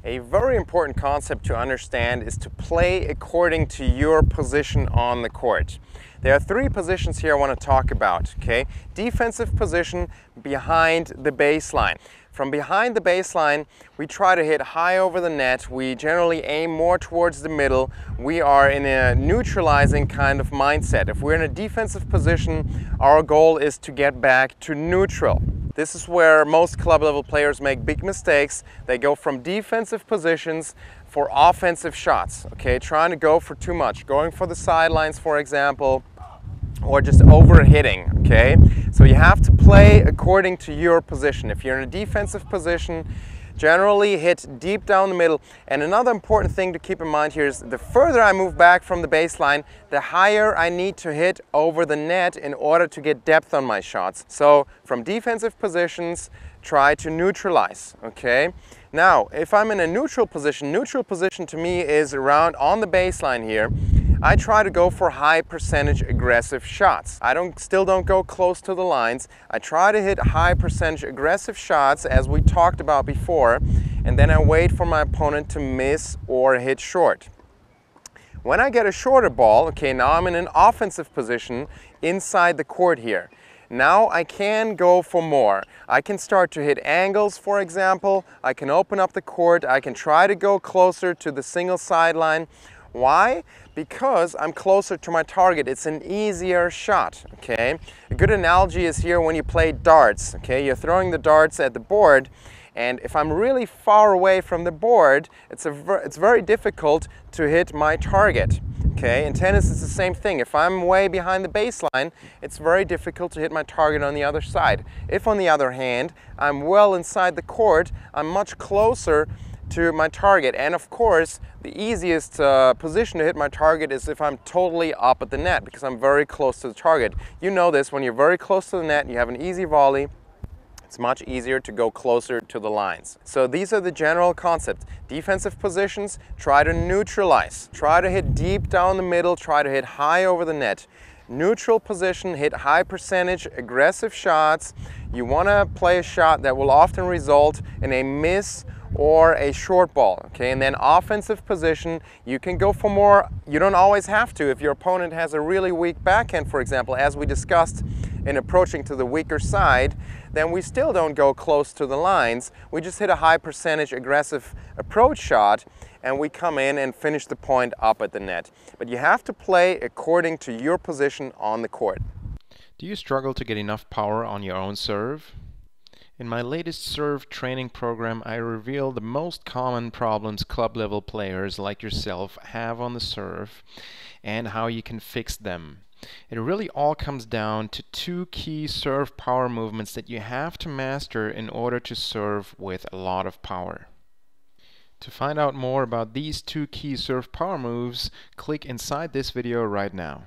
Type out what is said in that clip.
A very important concept to understand is to play according to your position on the court. There are three positions here I want to talk about, okay? Defensive position behind the baseline. From behind the baseline, we try to hit high over the net. We generally aim more towards the middle. We are in a neutralizing kind of mindset. If we're in a defensive position, our goal is to get back to neutral. This is where most club level players make big mistakes. They go from defensive positions for offensive shots, okay? Trying to go for too much, going for the sidelines, for example, or just overhitting, okay? So you have to play according to your position. If you're in a defensive position, generally hit deep down the middle. And another important thing to keep in mind here is the further I move back from the baseline, the higher I need to hit over the net in order to get depth on my shots. So from defensive positions, try to neutralize, okay? Now, if I'm in a neutral position to me is around on the baseline here, I try to go for high percentage aggressive shots. I still don't go close to the lines. I try to hit high percentage aggressive shots as we talked about before, and then I wait for my opponent to miss or hit short. When I get a shorter ball, okay, now I'm in an offensive position inside the court here. Now I can go for more. I can start to hit angles, for example. I can open up the court. I can try to go closer to the single sideline. Why? Because I'm closer to my target. It's an easier shot, okay? A good analogy is here when you play darts, okay? You're throwing the darts at the board, and if I'm really far away from the board, it's very difficult to hit my target, okay? In tennis, it's the same thing. If I'm way behind the baseline, it's very difficult to hit my target on the other side. If, on the other hand, I'm well inside the court, I'm much closer to my target. And of course, the easiest position to hit my target is if I'm totally up at the net, because I'm very close to the target. You know this, when you're very close to the net and you have an easy volley, it's much easier to go closer to the lines. So these are the general concepts. Defensive positions, try to neutralize. Try to hit deep down the middle, try to hit high over the net. Neutral position, hit high percentage, aggressive shots. You want to play a shot that will often result in a miss or a short ball, okay? And then offensive position, you can go for more. You don't always have to. If your opponent has a really weak backhand, for example, as we discussed in approaching to the weaker side, then we still don't go close to the lines. We just hit a high percentage aggressive approach shot and we come in and finish the point up at the net. But you have to play according to your position on the court. Do you struggle to get enough power on your own serve? In my latest serve training program, I reveal the most common problems club-level players like yourself have on the serve and how you can fix them. It really all comes down to two key serve power movements that you have to master in order to serve with a lot of power. To find out more about these two key serve power moves, click inside this video right now.